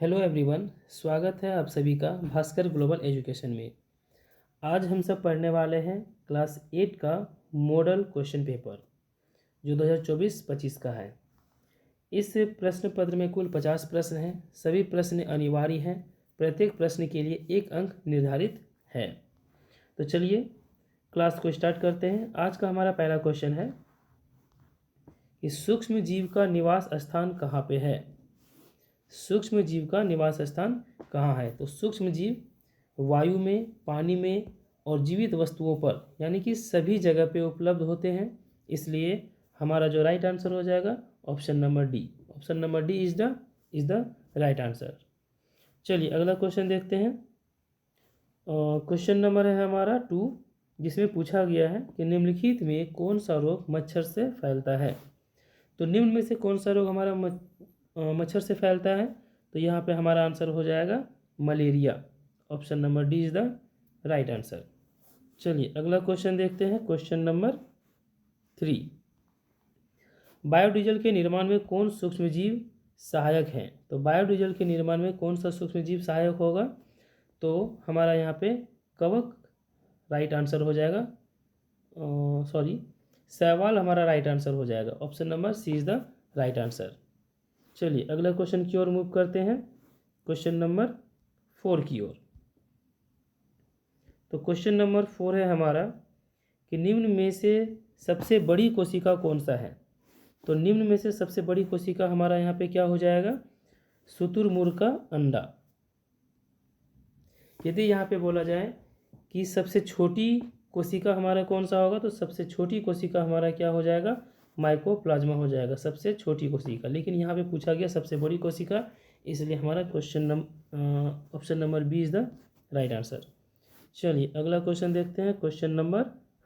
Hello everyone, स्वागत है आप सभी का भास्कर ग्लोबल एजुकेशन में। आज हम सब पढ़ने वाले हैं क्लास 8 का मॉडल क्वेश्चन पेपर जो 2024-25 का है। इस प्रश्न पत्र में कुल 50 प्रश्न हैं। सभी प्रश्न अनिवार्य हैं। प्रत्येक प्रश्न के लिए 1 अंक निर्धारित है। तो चलिए क्लास को स्टार्ट करते हैं। आज का हमारा पहला क्वेश्चन है कि सूक्ष्म जीव का निवास स्थान कहाँ पे है। सूक्ष्म जीव का निवास स्थान कहाँ है? तो सूक्ष्म जीव वायु में, पानी में और जीवित वस्तुओं पर यानी कि सभी जगह पे उपलब्ध होते हैं। इसलिए हमारा जो राइट आंसर हो जाएगा option number D. Option number D is the right answer. चलिए अगला क्वेश्चन देखते हैं। क्वेश्चन नंबर है हमारा 2, जिसमें पूछा गया है कि निम्नलिखित में कौन सा रोग मच्छर से फैलता है। तो निम्न में से कौन सा रोग हमारा मच्छर से फैलता है? तो यहाँ पे हमारा आंसर हो जाएगा malaria. Option number D is the right answer. चलिए अगला क्वेश्चन देखते हैं। क्वेश्चन नंबर 3, बायोडीजल के निर्माण में कौन सूक्ष्मजीव सहायक हैं? तो बायोडीजल के निर्माण में कौन सा सूक्ष्मजीव सहायक होगा? तो हमारा यहाँ पे कवक राइट आंसर हो जाएगा। शैवाल हमारा राइट आंसर हो जाएगा। Option number C is the right answer. चलिए अगला क्वेश्चन की ओर मूव करते हैं। क्वेश्चन नंबर 4 की ओर। तो क्वेश्चन नंबर 4 है हमारा कि निम्न में से सबसे बड़ी कोशिका कौन सा है। तो निम्न में से सबसे बड़ी कोशिका हमारा यहाँ पे क्या हो जाएगा? शुतुरमुर्ग का अंडा। यदि यहाँ पे बोला जाए कि सबसे छोटी कोशिका हमारा कौन सा होगा, तो सबसे छोटी कोशिका हमारा क्या हो जाएगा? माइकोप्लाज्मा हो जाएगा, सबसे छोटी कोशिका। लेकिन यहाँ पे पूछा गया सबसे बड़ी कोशिका, इसलिए हमारा option number B is the right answer. चलिए अगला क्वेश्चन देखते हैं। Question number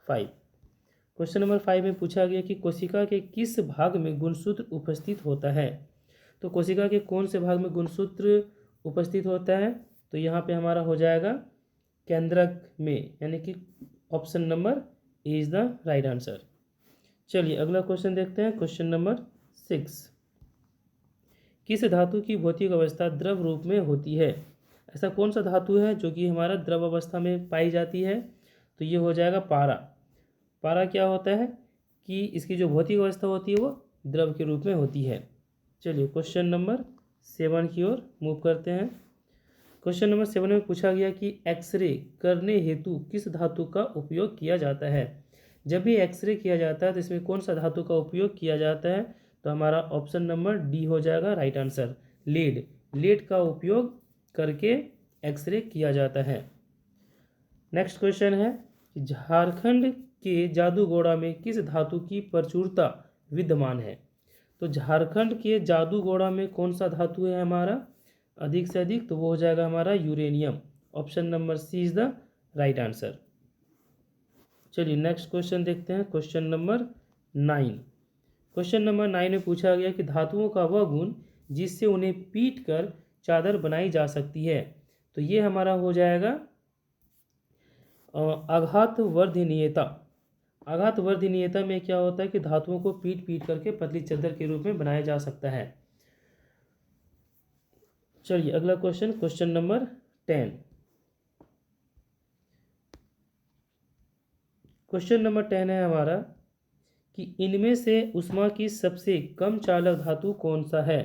5। क्वेश्चन नंबर 5 में पूछा गया कि कोशिका के किस भाग में गुणसूत्र उपस्थित होता है। तो कोशिका के कौन से भाग में गुणसूत्र उपस्थित होता है? तो यहाँ पे हमारा हो जाएगा केंद्रक में, यानी कि option number A is the right answer. चलिए अगला क्वेश्चन देखते हैं। क्वेश्चन नंबर 6, किस धातु की भौतिक अवस्था द्रव रूप में होती है? ऐसा कौन सा धातु है जो कि हमारा द्रव अवस्था में पाई जाती है? तो ये हो जाएगा पारा। पारा क्या होता है कि इसकी जो भौतिक अवस्था होती है वो द्रव के रूप में होती है। चलिए क्वेश्चन नंबर 7 की ओर मूव करते हैं। क्वेश्चन नंबर 7 में पूछा गया कि एक्सरे करने हेतु किस धातु का उपयोग किया जाता है। जब भी एक्सरे किया जाता है तो इसमें कौन सा धातु का उपयोग किया जाता है? तो हमारा ऑप्शन नंबर डी हो जाएगा राइट आंसर, लेड। लेड का उपयोग करके एक्सरे किया जाता है। नेक्स्ट क्वेश्चन है कि झारखंड के जादूगोड़ा में किस धातु की प्रचुरता विद्यमान है। तो झारखंड के जादूगोड़ा में कौन सा धातु है हमारा अधिक से अधिक? तो वो हो जाएगा हमारा uranium. Option number C is the right answer. चलिए नेक्स्ट क्वेश्चन देखते हैं। Question number 9। क्वेश्चन नंबर 9 में पूछा गया कि धातुओं का वह गुण जिससे उन्हें पीट कर चादर बनाई जा सकती है। तो ये हमारा हो जाएगा आघात वर्धनीयता। आघात वर्धनीयता में क्या होता है कि धातुओं को पीट पीट करके पतली चादर के रूप में बनाया जा सकता है। चलिए अगला question, question number 10। Question number 10 है हमारा कि इनमें से ऊष्मा की सबसे कम चालक धातु कौन सा है।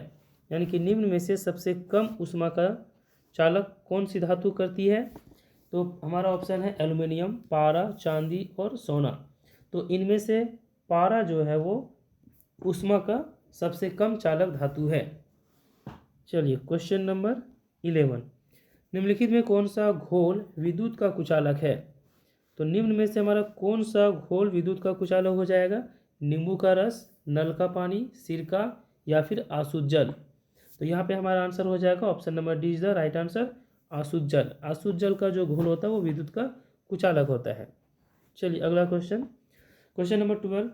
यानी कि निम्न में से सबसे कम ऊष्मा का चालक कौन सी धातु करती है? तो हमारा ऑप्शन है एल्युमिनियम, पारा, चांदी और सोना। तो इनमें से पारा जो है वो ऊष्मा का सबसे कम चालक धातु है। चलिए क्वेश्चन नंबर 11, निम्नलिखित में कौन सा घोल विद्युत का कुचालक है। तो निम्न में से हमारा कौन सा घोल विद्युत का कुचालक हो जाएगा? नींबू का रस, नल का पानी, सिरका या फिर आसुत जल। तो यहाँ पे हमारा आंसर हो जाएगा option number D is the right answer, आसुत जल। आसुत जल का जो घोल होता है वो विद्युत का कुचालक होता है। चलिए अगला क्वेश्चन, क्वेश्चन नंबर 12,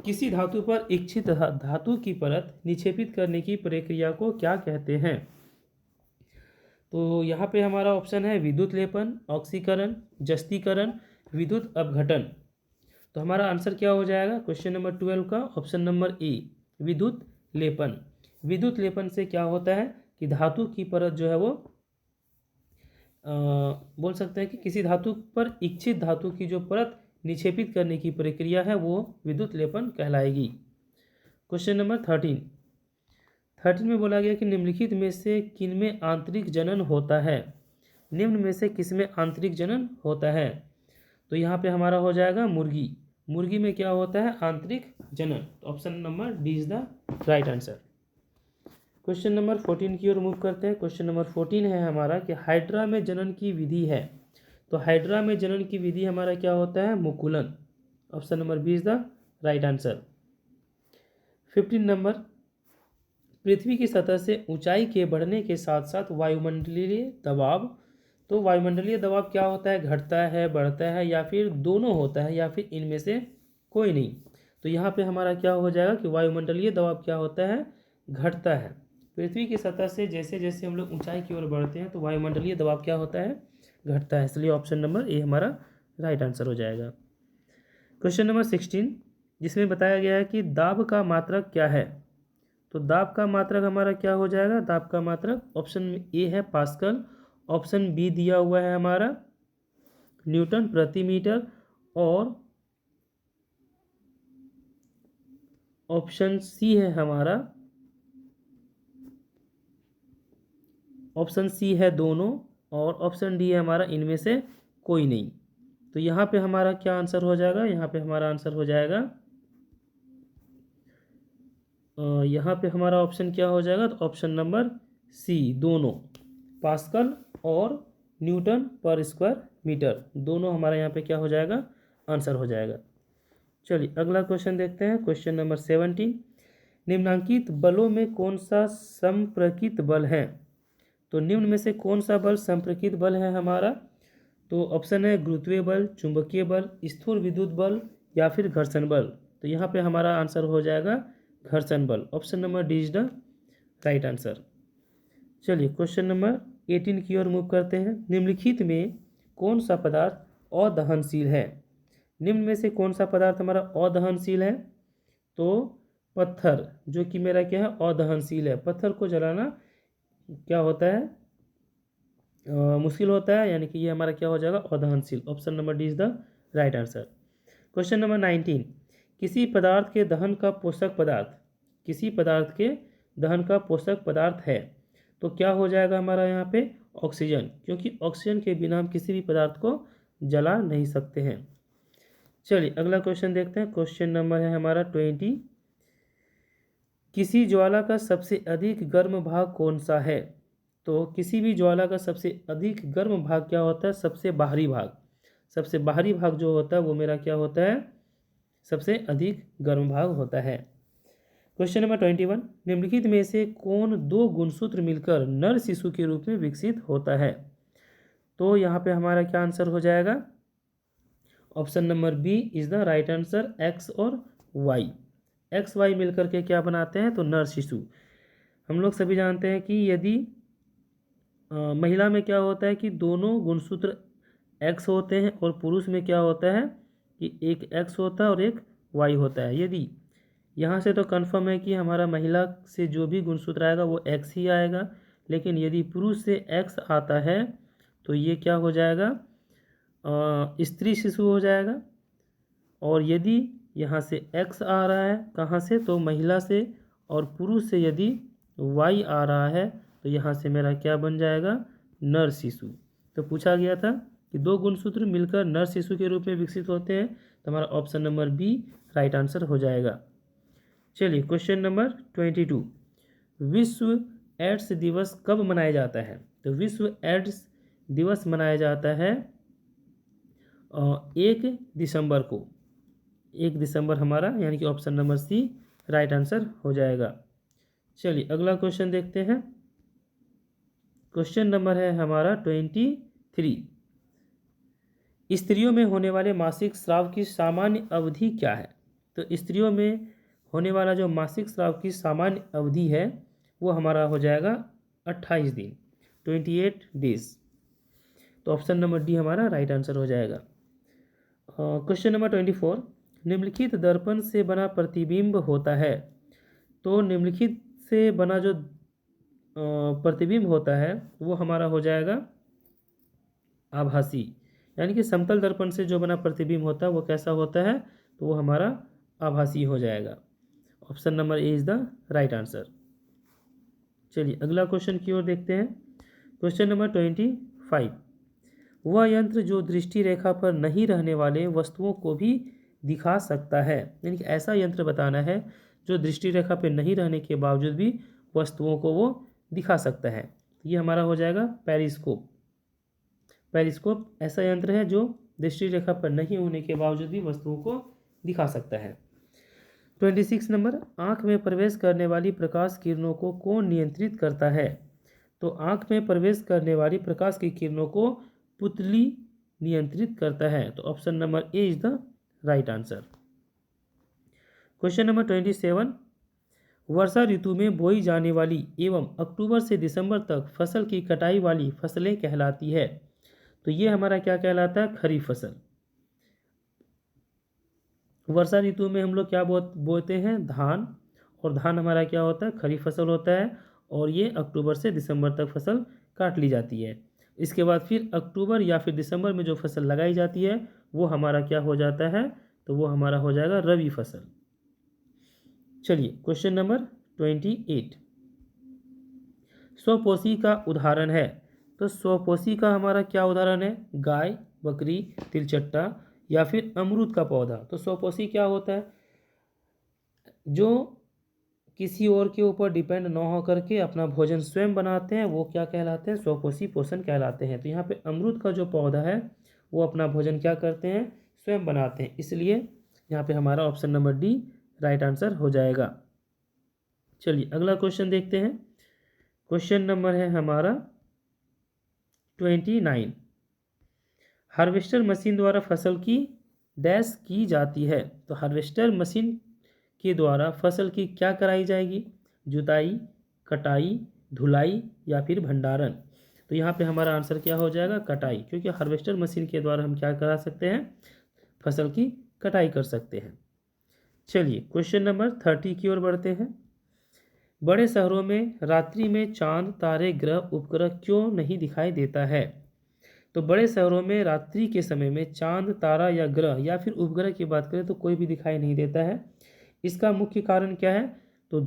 किसी धातु पर इच्छित धातु की परत निक्षेपित करने की प्रक्रिया को क्या कहते हैं। तो यहाँ पे हमारा ऑप्शन है विद्युत लेपन, ऑक्सीकरण, जस्तीकरण, विद्युत अपघटन। तो हमारा आंसर क्या हो जाएगा क्वेश्चन नंबर 12 का? ऑप्शन नंबर ए, विद्युत लेपन। विद्युत लेपन से क्या होता है, कि धातु की परत जो है वो बोल सकते हैं कि किसी धातु पर इच्छित धातु की जो परत निक्षेपित करने की प्रक्रिया है वो विद्युत लेपन कहलाएगी। क्वेश्चन नंबर 13 में बोला गया कि निम्नलिखित में से किनमें आंतरिक जनन होता है। निम्न में से किसमें आंतरिक जनन होता है? तो यहाँ पे हमारा हो जाएगा मुर्गी। मुर्गी में क्या होता है? आंतरिक जनन। तो option number D is the right answer. Question number 14 की ओर मूव करते हैं। क्वेश्चन नंबर 14 है हमारा कि हाइड्रा में जनन की विधि है। तो हाइड्रा में जनन की विधि हमारा क्या होता है? मुकुलन। Option number B is the right answer. 15 number, पृथ्वी की सतह से ऊंचाई के बढ़ने के साथ साथ वायुमंडलीय दबाव, तो वायुमंडलीय दबाव क्या होता है? घटता है, बढ़ता है, या फिर दोनों होता है, या फिर इनमें से कोई नहीं। तो यहाँ पे हमारा क्या हो जाएगा कि वायुमंडलीय दबाव क्या होता है? घटता है। पृथ्वी की सतह से जैसे जैसे हम लोग ऊंचाई की ओर बढ़ते हैं तो वायुमंडलीय दबाव क्या होता है? घटता है। इसलिए ऑप्शन नंबर ए हमारा राइट आंसर हो जाएगा। क्वेश्चन नंबर 16, जिसमें बताया गया है कि दाब का मात्रक क्या है। तो दाब का मात्रक हमारा क्या हो जाएगा? दाब का मात्रक ऑप्शन ए है पास्कल, ऑप्शन बी दिया हुआ है हमारा न्यूटन प्रति मीटर, और ऑप्शन सी है हमारा, ऑप्शन सी है दोनों, और ऑप्शन डी है हमारा इनमें से कोई नहीं। तो यहाँ पे हमारा क्या आंसर हो जाएगा? यहाँ पे हमारा आंसर हो जाएगा, यहाँ पे हमारा ऑप्शन क्या हो जाएगा? तो ऑप्शन नंबर सी, दोनों, पास्कल और न्यूटन पर स्क्वायर मीटर, दोनों हमारा यहाँ पे क्या हो जाएगा? आंसर हो जाएगा। चलिए अगला क्वेश्चन देखते हैं। क्वेश्चन नंबर 17, निम्नांकित बलों में कौन सा संप्रेषित बल है। तो निम्न में से कौन सा बल संप्रेषित बल है हमारा? तो ऑप्शन है गुरुत्वीय बल, चुंबकीय बल, स्थूल विद्युत बल, या फिर घर्षण बल। तो यहाँ पे हमारा आंसर हो जाएगा घर्षण बल। Option number D is the right answer. चलिए क्वेश्चन नंबर 18 की ओर मूव करते हैं। निम्नलिखित में कौन सा पदार्थ अदहनशील है। निम्न में से कौन सा पदार्थ हमारा अदहनशील है? तो पत्थर, जो कि मेरा क्या है? अदहनशील है। पत्थर को जलाना क्या होता है? मुश्किल होता है, यानी कि ये हमारा क्या हो जाएगा? अदहनशील। Option number D is the right answer. Question number 19, किसी पदार्थ के दहन का पोषक पदार्थ, किसी पदार्थ के दहन का पोषक पदार्थ है। तो क्या हो जाएगा हमारा यहाँ पे? ऑक्सीजन, क्योंकि ऑक्सीजन के बिना हम किसी भी पदार्थ को जला नहीं सकते हैं। चलिए अगला क्वेश्चन देखते हैं। क्वेश्चन नंबर है हमारा 20, किसी ज्वाला का सबसे अधिक गर्म भाग कौन सा है। तो किसी भी ज्वाला का सबसे अधिक गर्म भाग क्या होता है? सबसे बाहरी भाग। सबसे बाहरी भाग जो होता है वो मेरा क्या होता है? सबसे अधिक गर्म भाग होता है। क्वेश्चन नंबर 21, निम्नलिखित में से कौन दो गुणसूत्र मिलकर नर शिशु के रूप में विकसित होता है। तो यहाँ पे हमारा क्या आंसर हो जाएगा? Option number B is the right answer, X और वाई। एक्स वाई मिलकर के क्या बनाते हैं? तो नर शिशु। हम लोग सभी जानते हैं कि यदि महिला में क्या होता है कि दोनों गुणसूत्र एक्स होते हैं, और पुरुष में क्या होता है कि एक एक्स होता है और एक वाई होता है। यदि यहाँ से तो कन्फर्म है कि हमारा महिला से जो भी गुणसूत्र आएगा वो एक्स ही आएगा, लेकिन यदि पुरुष से एक्स आता है तो ये क्या हो जाएगा? स्त्री शिशु हो जाएगा। और यदि यहाँ से एक्स आ रहा है कहाँ से? तो महिला से, और पुरुष से यदि वाई आ रहा है तो यहाँ से मेरा क्या बन जाएगा? नर शिशु। तो पूछा गया था कि दो गुणसूत्र मिलकर नर शिशु के रूप में विकसित होते हैं, तो हमारा option number B right answer हो जाएगा। चलिए क्वेश्चन नंबर 22, विश्व एड्स दिवस कब मनाया जाता है। तो विश्व एड्स दिवस मनाया जाता है 1 दिसंबर को। 1 दिसंबर हमारा, यानी कि option number C right answer हो जाएगा। चलिए अगला क्वेश्चन देखते हैं। क्वेश्चन नंबर है हमारा 23, स्त्रियों में होने वाले मासिक स्राव की सामान्य अवधि क्या है। तो स्त्रियों में होने वाला जो मासिक स्राव की सामान्य अवधि है वो हमारा हो जाएगा 28 दिन, 28 डेज। तो ऑप्शन नंबर डी हमारा राइट आंसर हो जाएगा। क्वेश्चन नंबर 24, निम्नलिखित दर्पण से बना प्रतिबिंब होता है। तो निम्नलिखित से बना जो प्रतिबिंब होता है वो हमारा हो जाएगा आभासी, यानी कि समतल दर्पण से जो बना प्रतिबिंब होता है वो कैसा होता है, तो वो हमारा आभासी हो जाएगा। Option number A is the right answer. चलिए अगला क्वेश्चन की ओर देखते हैं। क्वेश्चन नंबर 25, वह यंत्र जो दृष्टि रेखा पर नहीं रहने वाले वस्तुओं को भी दिखा सकता है, यानी कि ऐसा यंत्र बताना है जो दृष्टि रेखा पर नहीं रहने के बावजूद भी वस्तुओं को वो दिखा सकता है। ये हमारा हो जाएगा पेरिस्कोप। पेरिस्कोप ऐसा यंत्र है जो दृष्टि रेखा पर नहीं होने के बावजूद भी वस्तुओं को दिखा सकता है। 26 नंबर, आँख में प्रवेश करने वाली प्रकाश किरणों को कौन नियंत्रित करता है, तो आँख में प्रवेश करने वाली प्रकाश की किरणों को पुतली नियंत्रित करता है। तो option number A is the right answer. Question number 27, वर्षा ऋतु में बोई जाने वाली एवं अक्टूबर से दिसंबर तक फसल की कटाई वाली फसलें कहलाती है, तो ये हमारा क्या कहलाता है, खरीफ फसल। वर्षा ऋतु में हम लोग क्या बोते हैं, धान, और धान हमारा क्या होता है, खरीफ फसल होता है, और ये अक्टूबर से दिसंबर तक फसल काट ली जाती है। इसके बाद फिर अक्टूबर या फिर दिसंबर में जो फसल लगाई जाती है वो हमारा क्या हो जाता है, तो वो हमारा हो जाएगा रबी फसल। चलिए क्वेश्चन नंबर 28, स्वपोषी का उदाहरण है, तो स्वपोषी का हमारा क्या उदाहरण है, गाय, बकरी, तिलचट्टा या फिर अमरूद का पौधा। तो स्वपोषी क्या होता है, जो किसी और के ऊपर डिपेंड ना हो करके अपना भोजन स्वयं बनाते हैं, वो क्या कहलाते हैं, स्वपोषी पोषण कहलाते हैं। तो यहाँ पे अमरूद का जो पौधा है वो अपना भोजन क्या करते हैं, स्वयं बनाते हैं, इसलिए यहाँ पे हमारा option number D right answer हो जाएगा। चलिए अगला क्वेश्चन देखते हैं। क्वेश्चन नंबर है हमारा 29, हार्वेस्टर मशीन द्वारा फसल की डैश की जाती है, तो हार्वेस्टर मशीन के द्वारा फसल की क्या कराई जाएगी, जुताई, कटाई, धुलाई या फिर भंडारण। तो यहाँ पे हमारा आंसर क्या हो जाएगा, कटाई, क्योंकि हार्वेस्टर मशीन के द्वारा हम क्या करा सकते हैं, फसल की कटाई कर सकते हैं। चलिए क्वेश्चन नंबर 30 की ओर बढ़ते हैं। बड़े शहरों में रात्रि में चांद, तारे, ग्रह, उपग्रह क्यों नहीं दिखाई देता है, तो बड़े शहरों में रात्रि के समय में चांद, तारा या ग्रह या फिर उपग्रह की बात करें तो कोई भी दिखाई नहीं देता है। इसका मुख्य कारण क्या है, तो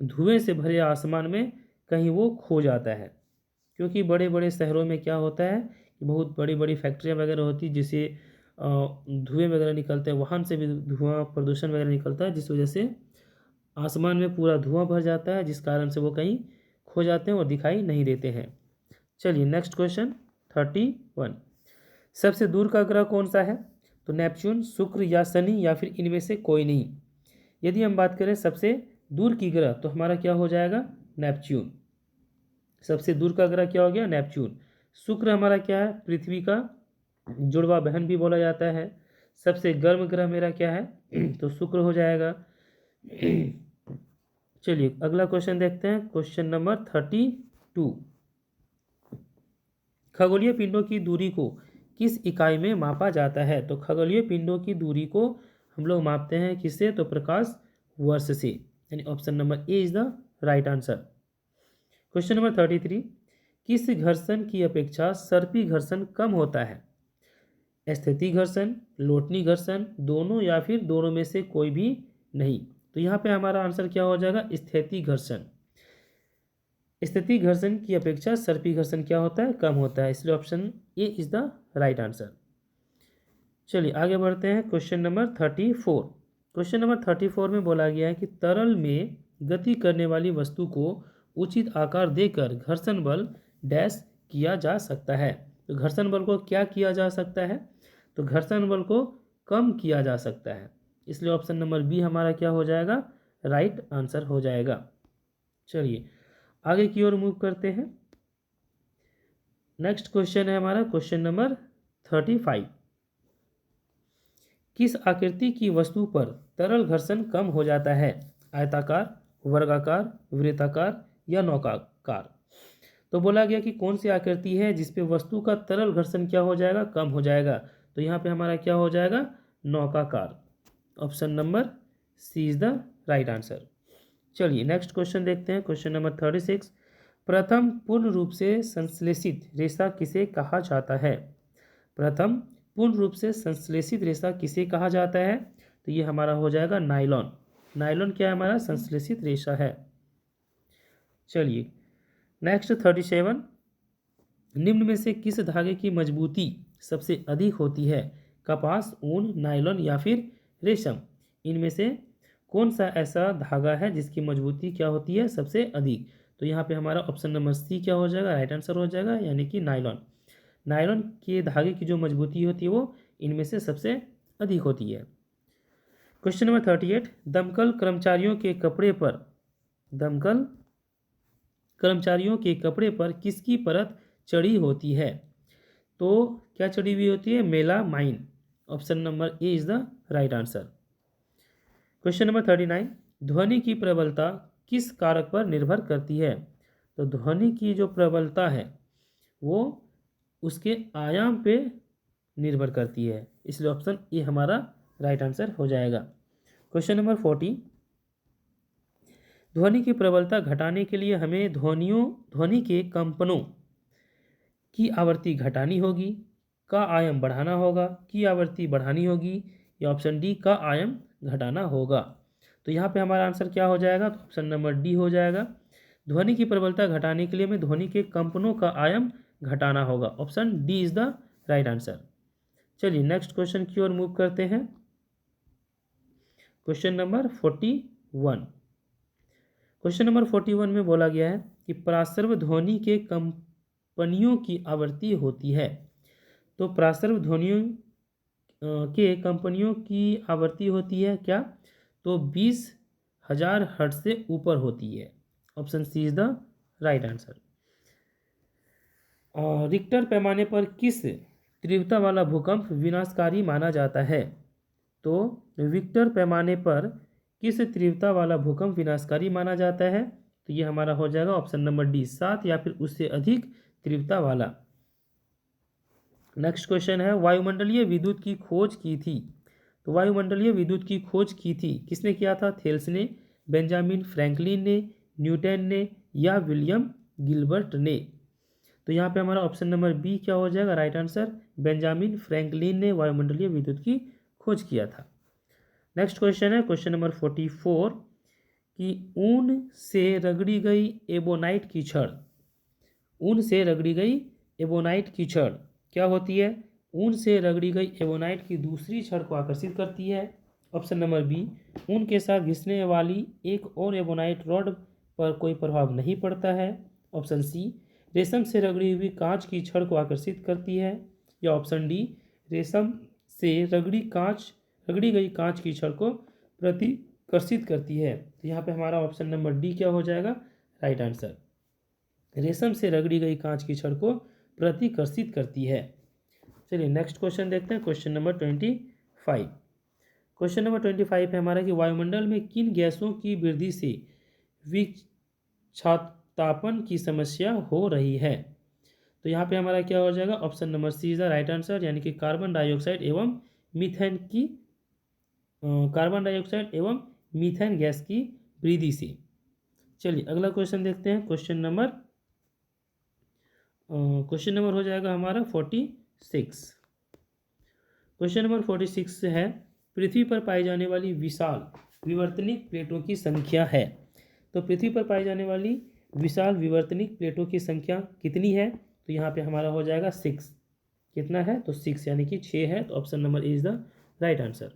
धुएं से भरे आसमान में कहीं वो खो जाता है, क्योंकि बड़े बड़े शहरों में क्या होता है कि बहुत बड़ी बड़ी फैक्ट्रियाँ वगैरह होती है, जिससे धुएं वगैरह निकलते हैं, वाहन से भी धुआं प्रदूषण वगैरह निकलता है, जिस वजह से आसमान में पूरा धुआं भर जाता है, जिस कारण से वो कहीं खो जाते हैं और दिखाई नहीं देते हैं। चलिए नेक्स्ट क्वेश्चन 31, सबसे दूर का ग्रह कौन सा है, तो नेपच्यून, शुक्र या शनि या फिर इनमें से कोई नहीं। यदि हम बात करें सबसे दूर की ग्रह तो हमारा क्या हो जाएगा, नेपच्यून। सबसे दूर का ग्रह क्या हो गया, नेपच्यून। शुक्र हमारा क्या है, पृथ्वी का जुड़वा बहन भी बोला जाता है। सबसे गर्म ग्रह मेरा क्या है, तो शुक्र हो जाएगा। चलिए अगला क्वेश्चन देखते हैं। क्वेश्चन नंबर 32, खगोलीय पिंडों की दूरी को किस इकाई में मापा जाता है, तो खगोलीय पिंडों की दूरी को हम लोग मापते हैं किससे, तो प्रकाश वर्ष से, यानी option number A is the right answer. Question number 33, किस घर्षण की अपेक्षा सर्पी घर्षण कम होता है, स्थिति घर्षण, लोटनी घर्षण, दोनों या फिर दोनों में से कोई भी नहीं। तो यहाँ पे हमारा आंसर क्या हो जाएगा, स्थिति घर्षण। स्थिति घर्षण की अपेक्षा सर्पी घर्षण क्या होता है, कम होता है, इसलिए option A is the right answer. चलिए आगे बढ़ते हैं। क्वेश्चन नंबर 34, क्वेश्चन नंबर 34 में बोला गया है कि तरल में गति करने वाली वस्तु को उचित आकार देकर घर्षण बल डैश किया जा सकता है। तो घर्षण बल को क्या किया जा सकता है, तो घर्षण बल को कम किया जा सकता है, इसलिए ऑप्शन नंबर बी हमारा क्या हो जाएगा, राइट आंसर हो जाएगा। चलिए आगे की ओर मूव करते हैं। नेक्स्ट क्वेश्चन है हमारा क्वेश्चन नंबर 35, किस आकृति की वस्तु पर तरल घर्षण कम हो जाता है, आयताकार, वर्गाकार, वृत्ताकार या नौकाकार। तो बोला गया कि कौन सी आकृति है जिसपे वस्तु का तरल घर्षण क्या हो जाएगा, कम हो जाएगा। तो यहाँ पे हमारा क्या हो जाएगा, नौकाकार। Option number C is the right answer. चलिए नेक्स्ट क्वेश्चन देखते हैं। क्वेश्चन नंबर 36, प्रथम पूर्ण रूप से संश्लेषित रेशा किसे कहा जाता है? प्रथम पूर्ण रूप से संश्लेषित रेशा किसे कहा जाता है? तो ये हमारा हो जाएगा नायलॉन। नायलॉन क्या है? हमारा संश्लेषित रेशा है। चलिए नेक्स्ट 37, निम्न में से किस धागे की मजबूती सबसे अधिक होती है? कपास, ऊन, नायलॉन या फिर रेशम? इनमें से कौन सा ऐसा धागा है जिसकी मजबूती क्या होती है सबसे अधिक? तो यहाँ पे हमारा ऑप्शन नंबर सी क्या हो जाएगा? राइट आंसर हो जाएगा, यानी कि नायलॉन। नायलॉन के धागे की जो मजबूती होती है वो इनमें से सबसे अधिक होती है। क्वेश्चन नंबर 38, दमकल कर्मचारियों के कपड़े पर किसकी परत चढ़ी होती है? तो क्या चढ़ी हुई होती है? Melamine. Option number A is the right answer. Question number 39, ध्वनि की प्रबलता किस कारक पर निर्भर करती है? तो ध्वनि की जो प्रबलता है वो उसके आयाम पे निर्भर करती है, इसलिए ऑप्शन ए हमारा राइट आंसर हो जाएगा। क्वेश्चन नंबर 40, ध्वनि की प्रबलता घटाने के लिए हमें ध्वनि के कंपनों की आवृत्ति घटानी होगी, का आयाम बढ़ाना होगा, की आवृत्ति बढ़ानी होगी, या ऑप्शन डी का आयाम घटाना होगा? तो यहाँ पे हमारा आंसर क्या हो जाएगा? तो ऑप्शन नंबर डी हो जाएगा। ध्वनि की प्रबलता घटाने के लिए हमें ध्वनि के कंपनों का आयाम घटाना होगा। Option D is the right answer. चलिए नेक्स्ट क्वेश्चन की ओर मूव करते हैं। क्वेश्चन नंबर 41, क्वेश्चन नंबर 41 में बोला गया है कि प्रासर्व ध्वनि के कंपनियों की आवृत्ति होती है। तो प्रासर्व ध्वनियों के कंपनियों की आवृत्ति होती है क्या? तो 20,000 हर्ट्ज से ऊपर होती है। Option C is the right answer. Richter पैमाने पर किस तीव्रता वाला भूकंप विनाशकारी माना जाता है? तो रिक्टर पैमाने पर किस तीव्रता वाला भूकंप विनाशकारी माना जाता है? तो ये हमारा हो जाएगा ऑप्शन नंबर डी, 7 या फिर उससे अधिक तीव्रता वाला। नेक्स्ट क्वेश्चन है, वायुमंडलीय विद्युत की खोज की थी। तो वायुमंडलीय विद्युत की खोज की थी किसने किया था? थेल्स ने, बेंजामिन फ्रैंकलिन ने, न्यूटन ने, या विलियम गिलबर्ट ने? तो यहाँ पे हमारा ऑप्शन नंबर बी क्या हो जाएगा? Right answer. बेंजामिन फ्रैंकलिन ने वायुमंडलीय विद्युत की खोज किया था। नेक्स्ट क्वेश्चन है क्वेश्चन नंबर 44 कि ऊन से रगड़ी गई एबोनाइट की छड़, ऊन से रगड़ी गई एबोनाइट की छड़ क्या होती है? ऊन से रगड़ी गई एबोनाइट की दूसरी छड़ को आकर्षित करती है। ऑप्शन नंबर बी, ऊन के साथ घिसने वाली एक और एबोनाइट रॉड पर कोई प्रभाव नहीं पड़ता है। ऑप्शन सी, रेशम से रगड़ी हुई कांच की छड़ को आकर्षित करती है। या ऑप्शन डी, रेशम से रगड़ी गई कांच की छड़ को प्रतिकर्षित करती है। तो यहाँ पे हमारा ऑप्शन नंबर डी क्या हो जाएगा? Right answer. रेशम से रगड़ी गई कांच की छड़ को प्रतिकर्षित करती है। चलिए नेक्स्ट क्वेश्चन देखते हैं। क्वेश्चन नंबर 25, क्वेश्चन नंबर 25 है हमारा कि वायुमंडल में किन गैसों की वृद्धि से विक्षापन की समस्या हो रही है? तो यहाँ पे हमारा क्या हो जाएगा? Option number C is the right answer, यानी कि कार्बन डाइऑक्साइड एवं मीथेन गैस की वृद्धि से। चलिए अगला क्वेश्चन देखते हैं। क्वेश्चन नंबर हो जाएगा हमारा 46। क्वेश्चन नंबर 46 है, पृथ्वी पर पाई जाने वाली विशाल विवर्तनिक प्लेटों की संख्या है। तो पृथ्वी पर पाई जाने वाली विशाल विवर्तनिक प्लेटों की संख्या कितनी है? तो यहाँ पे हमारा हो जाएगा 6। कितना है? तो 6, यानी कि 6 है। तो option number A is the right answer.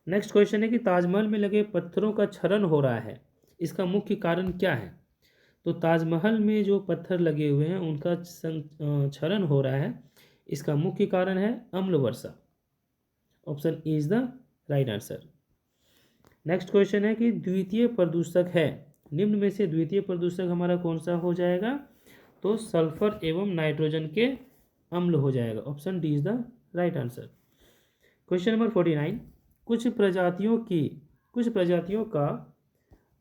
Next question है कि ताजमहल में लगे पत्थरों का क्षरण हो रहा है, इसका मुख्य कारण क्या है? तो ताजमहल में जो पत्थर लगे हुए हैं उनका क्षरण हो रहा है, इसका मुख्य कारण है अम्ल वर्षा। Option A is the right answer. Next question है कि द्वितीय प्रदूषक है, निम्न में से द्वितीय प्रदूषक हमारा कौन सा हो जाएगा? तो सल्फर एवं नाइट्रोजन के अम्ल हो जाएगा। Option D is the right answer. Question number 49, कुछ प्रजातियों का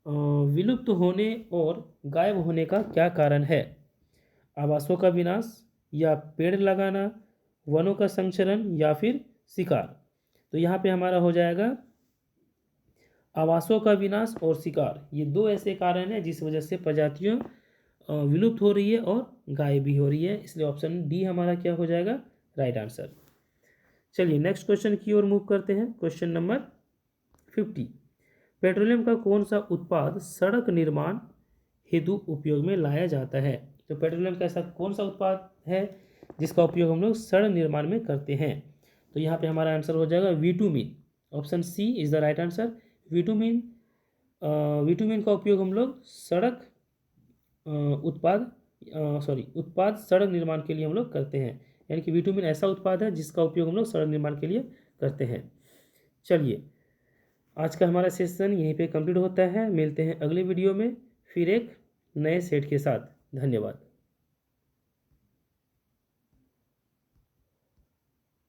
विलुप्त होने और गायब होने का क्या कारण है? आवासों का विनाश, या पेड़ लगाना, वनों का संरक्षण, या फिर शिकार? तो यहाँ पे हमारा हो जाएगा आवासों का विनाश और शिकार, ये दो ऐसे कारण हैं जिस वजह से प्रजातियों विलुप्त हो रही है और गायब भी हो रही है, इसलिए ऑप्शन डी हमारा क्या हो जाएगा राइट आंसर। चलिए नेक्स्ट क्वेश्चन की ओर मूव करते हैं। क्वेश्चन नंबर 50, पेट्रोलियम का कौन सा उत्पाद सड़क निर्माण हेतु उपयोग में लाया जाता है? तो पेट्रोलियम का ऐसा कौन सा उत्पाद है जिसका उपयोग हम लोग सड़क निर्माण में करते हैं? तो यहाँ पे हमारा आंसर हो जाएगा bitumen, option C is the right answer. Bitumen bitumen का उपयोग हम लोग सड़क उत्पाद सड़क निर्माण के लिए हम लोग करते हैं, यानी कि विटुमिन ऐसा उत्पाद है जिसका उपयोग हम लोग सड़क निर्माण के लिए करते हैं। चलिए आज का हमारा सेशन यहीं पे कंप्लीट होता है, मिलते हैं अगले वीडियो में फिर एक नए सेट के साथ। धन्यवाद।